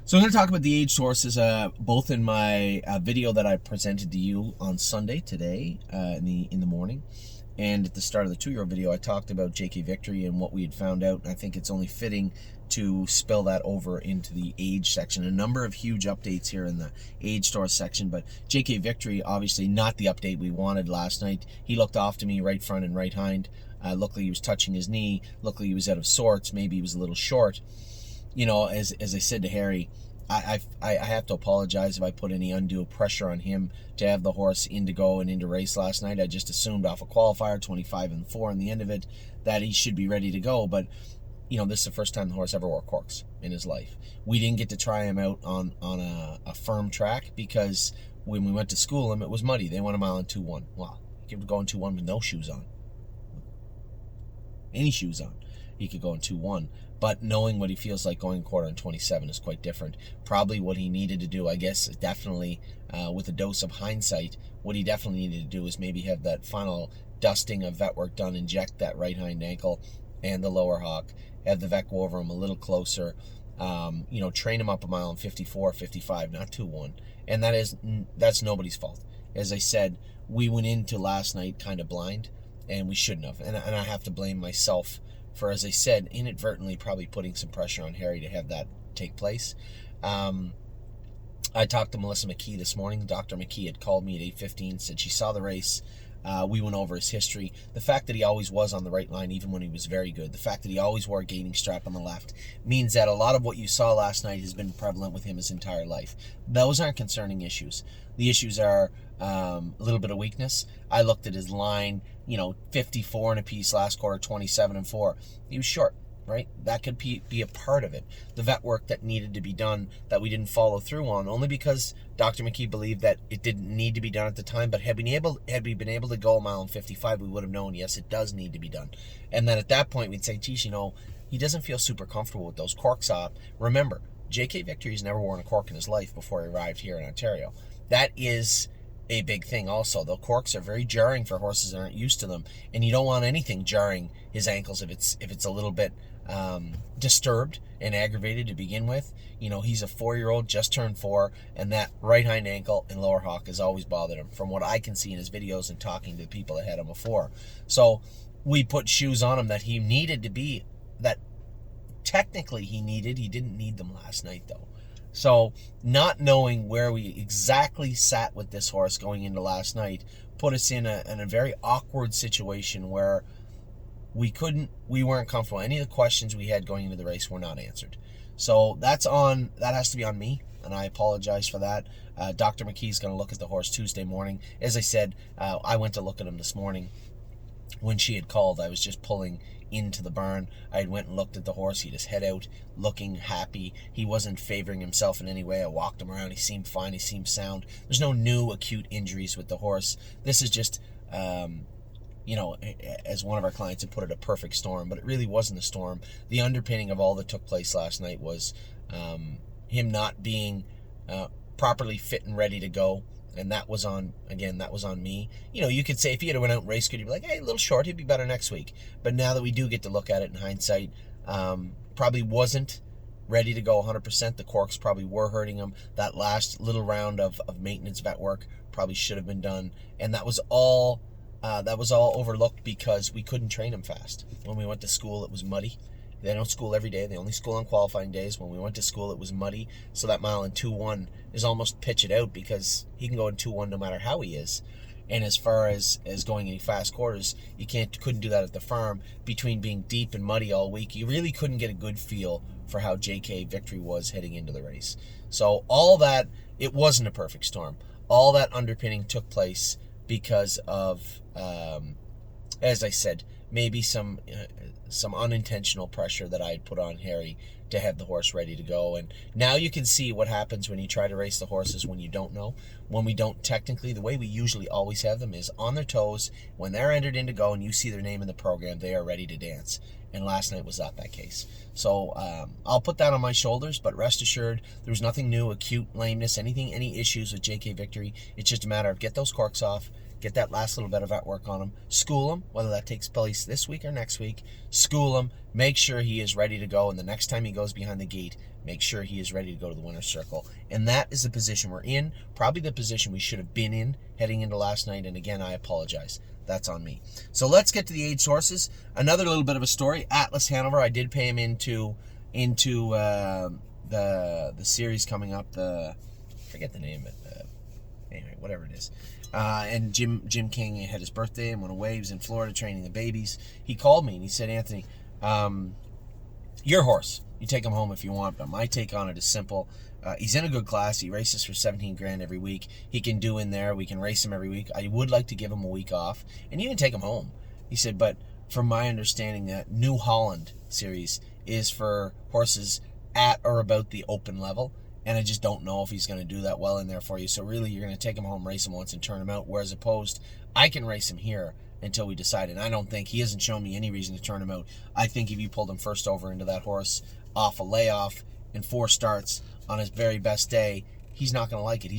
So I'm going to talk about the aged horses, both in my video that I presented to you on Sunday today in the morning, and at the start of the 2-year-old video, I talked about JK Victory and what we had found out. And I think it's only fitting to spill that over into the age section. A number of huge updates here in the aged horse section, but JK Victory, obviously not the update we wanted last night. He looked off to me right front and right hind. Luckily he was touching his knee. Luckily he was out of sorts. Maybe he was a little short. You know, as I said to Harry, I have to apologize if I put any undue pressure on him to have the horse into go and into race last night. I just assumed off a qualifier, 25-4 in the end of it, that he should be ready to go. But, you know, this is the first time the horse ever wore corks in his life. We didn't get to try him out on a firm track because when we went to school him, it was muddy. They went a mile and 2-1. Wow, he could go in 2-1 with no shoes on. Any shoes on, he could go in 2-1. But knowing what he feels like going quarter and 27 is quite different. Probably what he needed to do, I guess, definitely with a dose of hindsight, what he definitely needed to do is maybe have that final dusting of vet work done, inject that right hind ankle and the lower hock, have the vet go over him a little closer, train him up a mile in 54, 55, not 2-1. And that's nobody's fault. As I said, we went into last night kind of blind, and we shouldn't have. And I have to blame myself for, as I said, inadvertently probably putting some pressure on Harry to have that take place. I talked to Melissa McKee this morning. Dr. McKee had called me at 8:15, said she saw the race. We went over his history. The fact that he always was on the right line, even when he was very good, the fact that he always wore a gaining strap on the left, means that a lot of what you saw last night has been prevalent with him his entire life. Those aren't concerning issues. The issues are a little bit of weakness. I looked at his line, 54 and a piece last quarter, 27-4. He was short, right? That could be a part of it. The vet work that needed to be done that we didn't follow through on, only because Dr. McKee believed that it didn't need to be done at the time. But had we been able to go a mile and 55, we would have known, yes, it does need to be done. And then at that point, we'd say, geez, he doesn't feel super comfortable with those corks up. Remember, JK Victory's never worn a cork in his life before he arrived here in Ontario. That is a big thing also. The corks are very jarring for horses that aren't used to them, and you don't want anything jarring his ankles if it's a little bit disturbed and aggravated to begin with. He's a 4-year-old, just turned 4, and that right hind ankle and lower hock has always bothered him, from what I can see in his videos and talking to the people that had him before. So we put shoes on him that he needed to be, that technically he didn't need them last night though. So not knowing where we exactly sat with this horse going into last night put us in a very awkward situation where we weren't comfortable. Any of the questions we had going into the race were not answered. So that has to be on me, and I apologize for that. Dr. McKee's going to look at the horse Tuesday morning. As I said, I went to look at him this morning. When she had called, I was just pulling into the barn. I went and looked at the horse. He had his head out, looking happy. He wasn't favoring himself in any way. I walked him around. He seemed fine. He seemed sound. There's no new acute injuries with the horse. This is just, as one of our clients had put it, a perfect storm. But it really wasn't a storm. The underpinning of all that took place last night was him not being properly fit and ready to go. And that was on me. You could say if he had went out and raced good, you'd be like, hey, a little short, he'd be better next week. But now that we do get to look at it in hindsight, probably wasn't ready to go 100%. The corks probably were hurting him. That last little round of maintenance vet work probably should have been done. And that was all overlooked because we couldn't train him fast. When we went to school, it was muddy. They don't school every day. They only school on qualifying days. When we went to school, it was muddy. So that mile in 2-1 is almost pitch it out because he can go in 2-1 no matter how he is. And as far as going any fast quarters, you couldn't do that at the farm. Between being deep and muddy all week, you really couldn't get a good feel for how JK Victory was heading into the race. So all that, it wasn't a perfect storm. All that underpinning took place because of, as I said, maybe some unintentional pressure that I had put on Harry to have the horse ready to go. And now you can see what happens when you try to race the horses when you don't know. When we don't technically, the way we usually always have them is on their toes. When they're entered in to go and you see their name in the program, they are ready to dance. And last night was not that case. So I'll put that on my shoulders, but rest assured, there was nothing new, acute lameness, any issues with JK Victory. It's just a matter of get those corks off, get that last little bit of vet work on him, school him, whether that takes place this week or next week, school him, make sure he is ready to go, and the next time he goes behind the gate, make sure he is ready to go to the winner's circle. And that is the position we're in, probably the position we should have been in heading into last night. And again, I apologize. That's on me. So let's get to the aged horses. Another little bit of a story. Atlas Hanover, I did pay him into the series coming up. I forget the name of it. Anyway, whatever it is. And Jim King had his birthday and went away. He was in Florida training the babies. He called me and he said, Anthony, your horse, you take him home if you want, but my take on it is simple. He's in a good class. He races for 17 grand every week. He can do in there. We can race him every week. I would like to give him a week off, and you can take him home. He said, but from my understanding, that New Holland series is for horses at or about the open level, and I just don't know if he's going to do that well in there for you. So really, you're going to take him home, race him once, and turn him out, whereas opposed, I can race him here until we decide. And I don't think, he hasn't shown me any reason to turn him out. I think if you pulled him first over into that horse off a layoff in 4 starts on his very best day, he's not going to like it.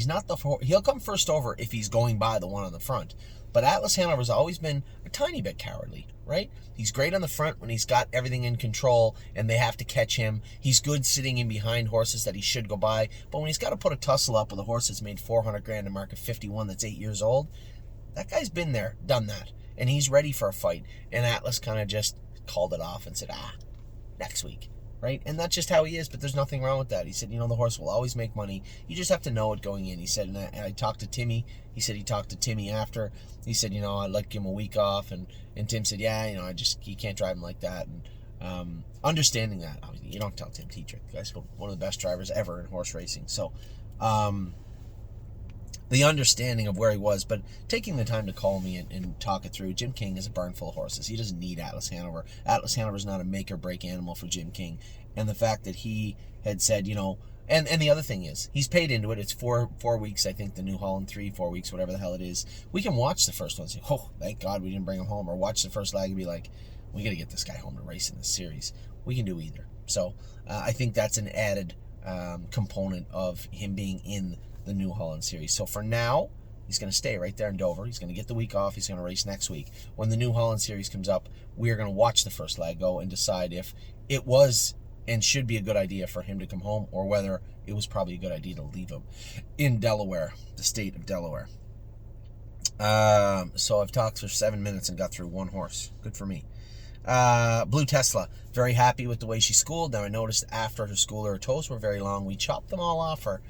He'll come first over if he's going by the one on the front. But Atlas Hanover's always been a tiny bit cowardly, right? He's great on the front when he's got everything in control and they have to catch him. He's good sitting in behind horses that he should go by. But when he's got to put a tussle up with a horse that's made 400 grand to market 51 that's 8 years old, that guy's been there, done that. And he's ready for a fight. And Atlas kind of just called it off and said, next week. Right? And that's just how he is, but there's nothing wrong with that. He said, the horse will always make money. You just have to know it going in. He said, and I talked to Timmy. He said he talked to Timmy after. He said, I'd like to give him a week off. And Tim said, you can't drive him like that. And understanding that, you don't tell Tim Tetrick. The guy's one of the best drivers ever in horse racing. So, the understanding of where he was, but taking the time to call me and talk it through. Jim King is a barn full of horses. He doesn't need Atlas Hanover. Atlas Hanover is not a make or break animal for Jim King. And the fact that he had said, and the other thing is, he's paid into it. It's 4 weeks, I think, the New Holland 4 weeks, whatever the hell it is. We can watch the first one and say, oh, thank God we didn't bring him home. Or watch the first leg and be like, we got to get this guy home to race in this series. We can do either. So I think that's an added component of him being in the New Holland series. So for now, he's going to stay right there in Dover. He's going to get the week off. He's going to race next week. When the New Holland series comes up, we are going to watch the first leg go and decide if it was and should be a good idea for him to come home, or whether it was probably a good idea to leave him in Delaware, the state of Delaware. So I've talked for 7 minutes and got through one horse. Good for me. Blue Tesla, very happy with the way she schooled. Now I noticed after her school, her toes were very long. We chopped them all off her.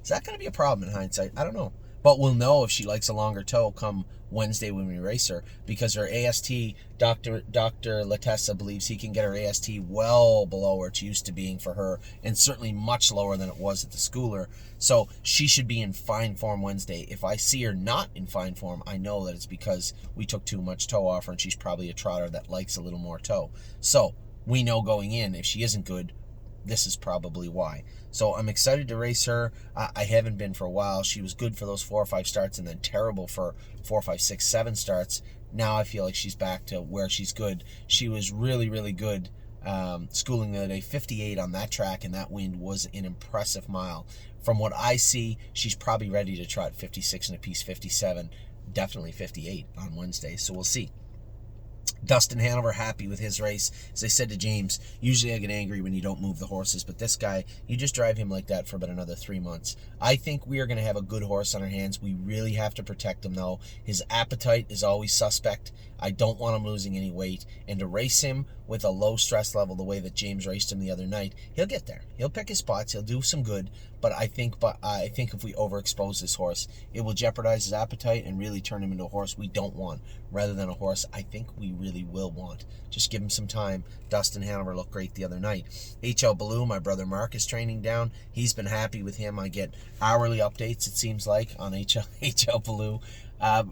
Is that going to be a problem in hindsight? I don't know. But we'll know if she likes a longer toe come Wednesday when we race her, because her AST, Dr. Latessa believes he can get her AST well below where it's used to being for her, and certainly much lower than it was at the schooler. So she should be in fine form Wednesday. If I see her not in fine form, I know that it's because we took too much toe off her, and she's probably a trotter that likes a little more toe. So we know going in, if she isn't good, this is probably why. So I'm excited to race her. I haven't been for a while. She was good for those 4 or 5 starts and then terrible for 4, 5, 6, 7 starts. Now I feel like she's back to where she's good. She was really, really good schooling the other day. 58 on that track, and that wind was an impressive mile. From what I see, she's probably ready to trot 56 and a piece, 57, definitely 58 on Wednesday. So we'll see. Dustin Hanover happy with his race. As I said to James, usually I get angry when you don't move the horses, but this guy, you just drive him like that for about another 3 months. I think we are going to have a good horse on our hands. We really have to protect him, though. His appetite is always suspect. I don't want him losing any weight. And to race him with a low stress level the way that James raced him the other night, he'll get there. He'll pick his spots. He'll do some good. But I think if we overexpose this horse, it will jeopardize his appetite and really turn him into a horse we don't want, rather than a horse I think we really will want. Just give him some time. Dustin Hanover looked great the other night. HL Ballou, my brother Mark is training down. He's been happy with him. I get hourly updates, it seems like, on HL Ballou.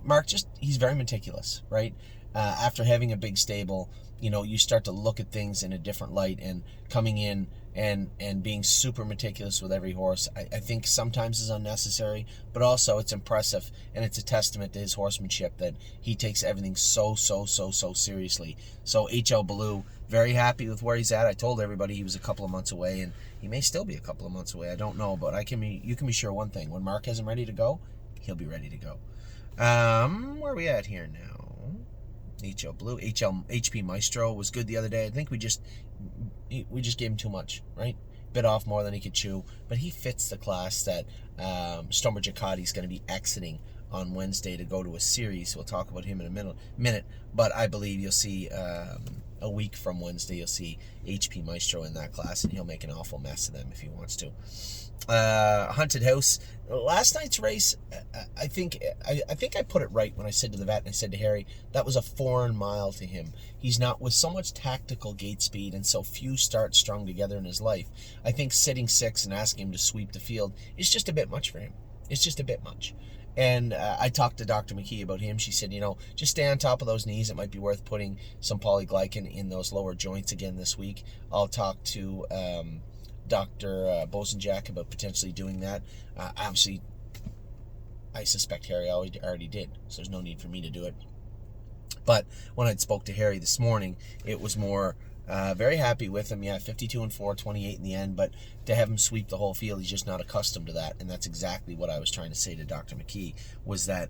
Mark, he's very meticulous, right? After having a big stable, you start to look at things in a different light, and coming in and being super meticulous with every horse, I think sometimes is unnecessary, but also it's impressive, and it's a testament to his horsemanship that he takes everything so seriously. So HL Ballou, very happy with where he's at. I told everybody he was a couple of months away, and he may still be a couple of months away. I don't know, but you can be sure one thing: when Mark has him ready to go, he'll be ready to go. Where are we at here now? HL Blue, HP Maestro was good the other day. I think we just gave him too much, right? bit off more than he could chew, but he fits the class that Stomer Giacatti is going to be exiting on Wednesday to go to a series. We'll talk about him in a minute, but I believe you'll see a week from Wednesday, you'll see HP Maestro in that class, and he'll make an awful mess of them if he wants to. Haunted House. Last night's race, I think I put it right when I said to the vet, and I said to Harry, that was a foreign mile to him. He's not with so much tactical gate speed and so few starts strung together in his life. I think sitting 6 and asking him to sweep the field is just a bit much for him. It's just a bit much. And I talked to Dr. McKee about him. She said, just stay on top of those knees. It might be worth putting some polyglycan in those lower joints again this week. I'll talk to Dr. Bosenjack about potentially doing that. Obviously, I suspect Harry already did, so there's no need for me to do it. But when I spoke to Harry this morning, it was more very happy with him. Yeah, 52-4, 28 in the end, but to have him sweep the whole field, he's just not accustomed to that, and that's exactly what I was trying to say to Dr. McKee, was that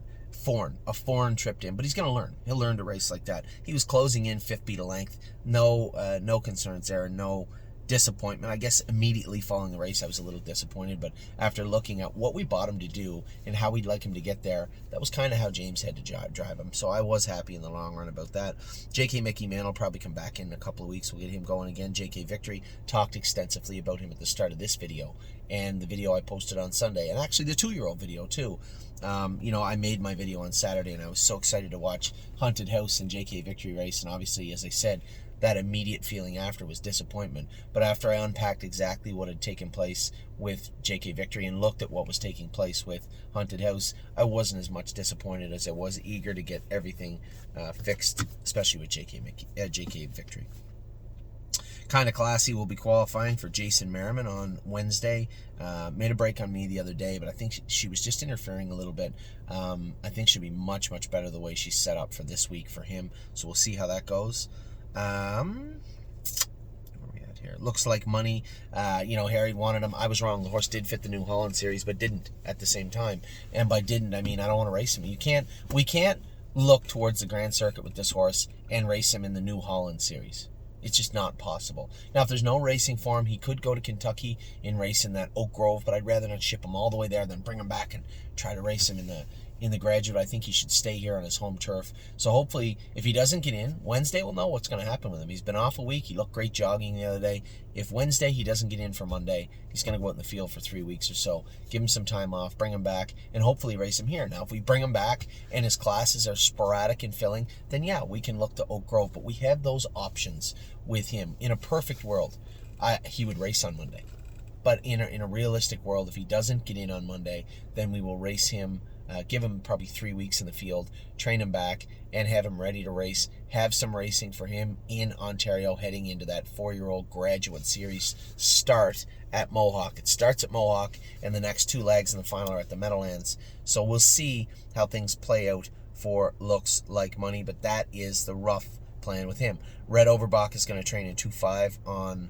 a foreign tripped in, but he's going to learn. He'll learn to race like that. He was closing in 5th beat a length. No concerns there, no disappointment. I guess immediately following the race I was a little disappointed, but after looking at what we bought him to do and how we'd like him to get there, that was kind of how James had to drive him, so I was happy in the long run about that. JK Mickey Man will probably come back in a couple of weeks. We'll get him going again. JK Victory, talked extensively about him at the start of this video and the video I posted on Sunday, and actually the 2-year-old video too. I made my video on Saturday and I was so excited to watch Haunted House and JK Victory race, and obviously, as I said, that immediate feeling after was disappointment. But after I unpacked exactly what had taken place with JK Victory and looked at what was taking place with Haunted House, I wasn't as much disappointed as I was eager to get everything fixed, especially with JK Victory. Kind of Classy will be qualifying for Jason Merriman on Wednesday. Made a break on me the other day, but I think she was just interfering a little bit. I think she'll be much, much better the way she's set up for this week for him, so we'll see how that goes. Where are we at here? Looks Like Money. Harry wanted him. I was wrong. The horse did fit the New Holland series, but didn't at the same time. And by didn't, I mean I don't want to race him. We can't look towards the Grand Circuit with this horse and race him in the New Holland series. It's just not possible. Now, if there's no racing for him, he could go to Kentucky and race in that Oak Grove, but I'd rather not ship him all the way there than bring him back and try to race him in the Graduate. I think he should stay here on his home turf. So hopefully, if he doesn't get in, Wednesday we'll know what's going to happen with him. He's been off a week. He looked great jogging the other day. If Wednesday he doesn't get in for Monday, he's going to go out in the field for 3 weeks or so. Give him some time off, bring him back, and hopefully race him here. Now, if we bring him back and his classes are sporadic and filling, then yeah, we can look to Oak Grove. But we have those options with him. In a perfect world, he would race on Monday. But in a realistic world, if he doesn't get in on Monday, then we will race him. Give him probably 3 weeks in the field, train him back, and have him ready to race. Have some racing for him in Ontario heading into that 4-year-old Graduate Series start at Mohawk. It starts at Mohawk, and the next 2 legs in the final are at the Meadowlands. So we'll see how things play out for Looks Like Money, but that is the rough plan with him. Red Overbach is going to train in 2.5 on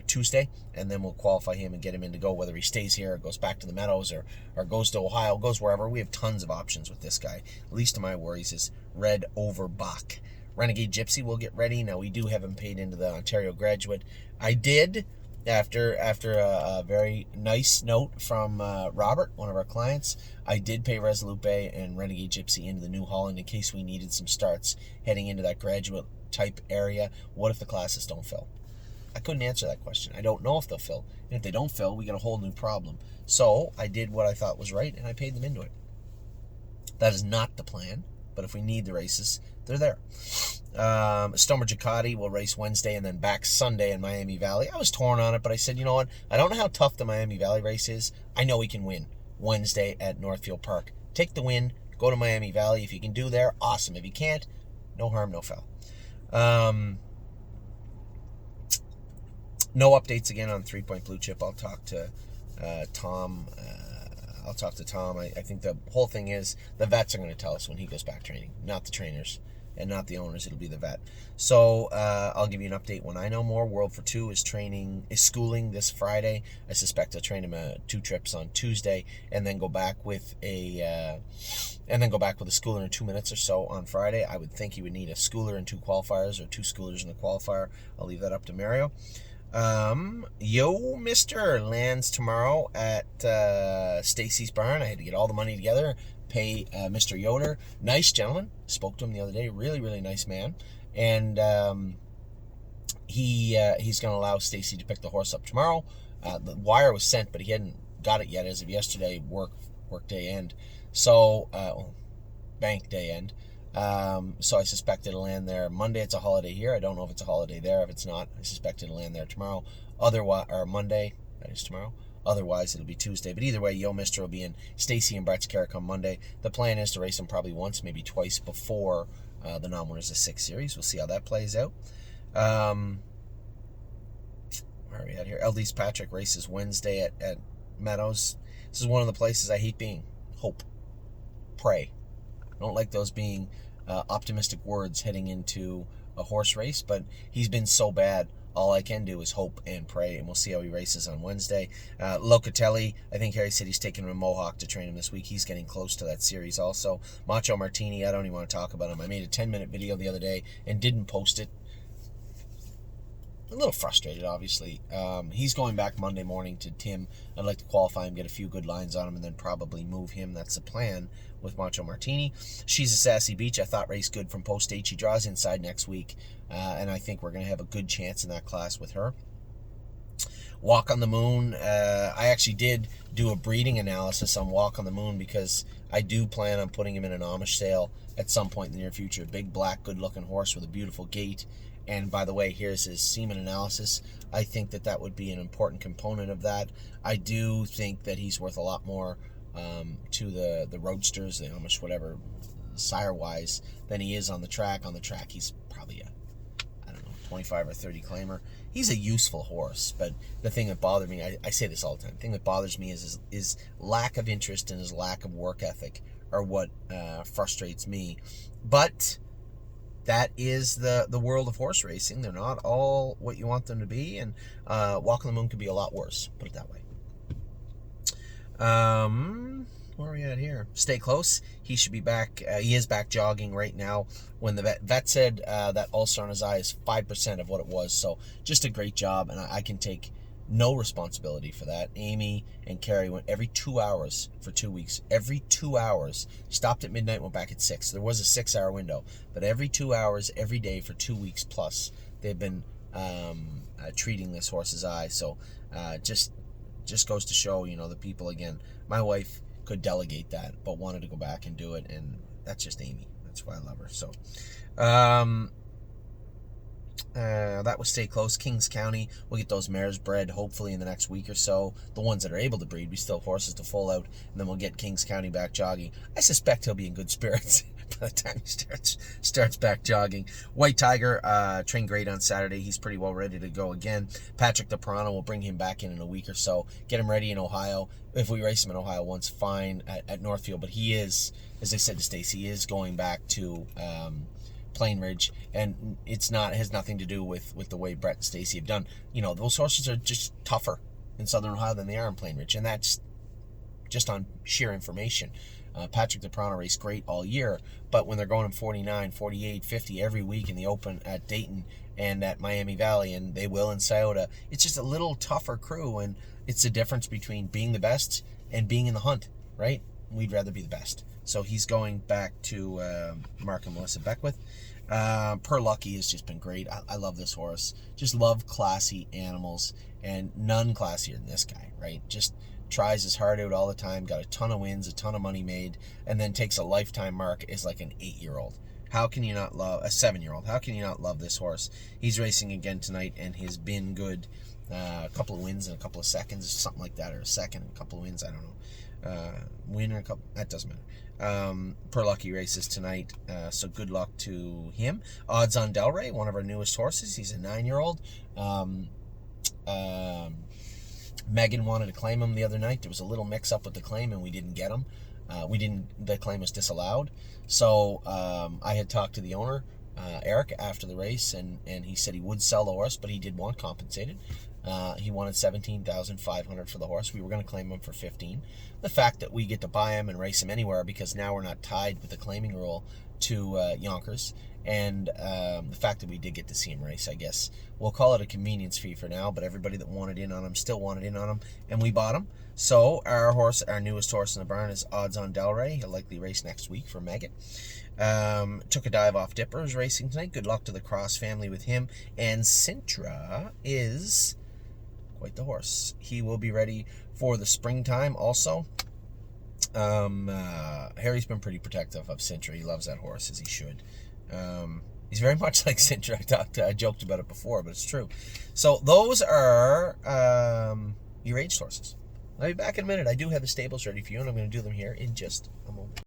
Tuesday, and then we'll qualify him and get him in to go, whether he stays here or goes back to the Meadows or goes to Ohio, goes wherever. We have tons of options with this guy. Least of my worries is Red Overbach. Renegade Gypsy will get ready. Now, we do have him paid into the Ontario Graduate. I did, after a very nice note from Robert, one of our clients, I did pay Resolute Bay and Renegade Gypsy into the New Holland in case we needed some starts heading into that graduate type area. What if the classes don't fill? I couldn't answer that question. I don't know if they'll fill. And if they don't fill, we get a whole new problem. So I did what I thought was right, and I paid them into it. That is not the plan, but if we need the races, they're there. Stomer Giacatti will race Wednesday and then back Sunday in Miami Valley. I was torn on it, but I said, you know what? I don't know how tough the Miami Valley race is. I know he can win Wednesday at Northfield Park. Take the win, go to Miami Valley. If you can do there, awesome. If you can't, no harm, no foul. No updates again on 3-Point Blue Chip. I'll talk to Tom. I think the whole thing is the vets are going to tell us when he goes back training, not the trainers and not the owners. It'll be the vet. So I'll give you an update when I know more. World for Two is schooling this Friday. I suspect I'll train him 2 trips on Tuesday, and then go back with a schooler in 2 minutes or so on Friday. I would think he would need a schooler and 2 qualifiers, or 2 schoolers and a qualifier. I'll leave that up to Mario. Yo Mister lands tomorrow at Stacy's barn. I had to get all the money together, pay Mr. Yoder. Nice gentleman. Spoke to him the other day. Really, really nice man. And he's going to allow Stacy to pick the horse up tomorrow. The wire was sent, but he hadn't got it yet as of yesterday. Work day end. So bank day end. So I suspect it'll land there Monday. It's a holiday here. I don't know if it's a holiday there. If it's not, I suspect it'll land there tomorrow. Otherwise, or Monday. That is tomorrow. Otherwise, it'll be Tuesday. But either way, Yo Mister will be in Stacy and Brett's care come Monday. The plan is to race him probably once, maybe twice before the non-winners of 6 Series. We'll see how that plays out. Where are we at here? Eldest Patrick races Wednesday at Meadows. This is one of the places I hate being. Hope. Pray. I don't like those being optimistic words heading into a horse race, but he's been so bad. All I can do is hope and pray, and we'll see how he races on Wednesday. Locatelli, I think Harry said he's taking him to Mohawk to train him this week. He's getting close to that series also. Macho Martini, I don't even want to talk about him. I made a 10-minute video the other day and didn't post it. A little frustrated, obviously. He's going back Monday morning to Tim. I'd like to qualify him, get a few good lines on him, and then probably move him. That's the plan with Macho Martini. She's a Sassy Beach. I thought raced good from post 8. She draws inside next week, and I think we're going to have a good chance in that class with her. Walk on the Moon. I actually did do a breeding analysis on Walk on the Moon because I do plan on putting him in an Amish sale at some point in the near future. Big, black, good-looking horse with a beautiful gait. And by the way, here's his semen analysis. I think that would be an important component of that. I do think that he's worth a lot more to the roadsters, the Amish, whatever, sire-wise, than he is on the track. On the track, he's probably a 25 or 30 claimer. He's a useful horse, but the thing that bothered me, I say this all the time, the thing that bothers me is his lack of interest and his lack of work ethic are what frustrates me. But that is the world of horse racing. They're not all what you want them to be, and Walk on the Moon could be a lot worse, put it that way. Where are we at here? Stay Close. He should be back. He is back jogging right now. When the vet said that ulcer on his eye is 5% of what it was, so just a great job, and I can take no responsibility for that. Amy and Carrie went every 2 hours for 2 weeks. Every 2 hours. Stopped at midnight, went back at 6. There was a 6-hour window. But every 2 hours, every day for 2 weeks plus, they've been treating this horse's eye. So just goes to show, the people, again, my wife could delegate that, but wanted to go back and do it. And that's just Amy. That's why I love her. So that was Stay Close. Kings County, we'll get those mares bred hopefully in the next week or so. The ones that are able to breed, we still have horses to foal out, and then we'll get Kings County back jogging. I suspect he'll be in good spirits by the time he starts back jogging. White Tiger trained great on Saturday. He's pretty well ready to go again. Patrick the Piranha, will bring him back in a week or so. Get him ready in Ohio. If we race him in Ohio once, fine at Northfield. But he is, as I said to Stacy, he is going back to Plain Ridge, and has nothing to do with the way Brett and Stacy have done. Those horses are just tougher in Southern Ohio than they are in Plain Ridge, and that's just on sheer information. Patrick the Piranha raced great all year, but when they're going in 49, 48, 50 every week in the Open at Dayton and at Miami Valley, and they will in Scioto, it's just a little tougher crew, and it's the difference between being the best and being in the hunt, right? We'd rather be the best. So he's going back to Mark and Melissa Beckwith. Per Lucky has just been great. I love this horse. Just love classy animals, and none classier than this guy, right? Just tries his heart out all the time, got a ton of wins, a ton of money made, and then takes a lifetime mark as like an 8-year-old. How can you not love a 7-year-old? How can you not love this horse? He's racing again tonight and has been good. A couple of wins in a couple of seconds, something like that, or a second, a couple of wins, I don't know. Win or a couple, that doesn't matter. Per Lucky races tonight, so good luck to him. Odds on Delray, one of our newest horses. He's a 9-year-old. Megan wanted to claim him the other night. There was a little mix-up with the claim, and we didn't get him. The claim was disallowed. So I had talked to the owner, Eric, after the race, and he said he would sell the horse, but he did want compensated. He wanted $17,500 for the horse. We were going to claim him for $15,000. The fact that we get to buy him and race him anywhere, because now we're not tied with the claiming rule to Yonkers. And the fact that we did get to see him race, I guess we'll call it a convenience fee for now, but everybody that wanted in on him still wanted in on him, and we bought him. So our newest horse in the barn is Odds on Delray. He'll likely race next week for Megan. Took a dive off Dippers racing tonight. Good luck to the Cross family with him. And Sintra is quite the horse. He will be ready for the springtime also. Harry's been pretty protective of Sintra. He loves that horse, as he should. He's very much like Sintra. I joked about it before, but it's true. So those are your age horses. I'll be back in a minute. I do have the stables ready for you, and I'm going to do them here in just a moment.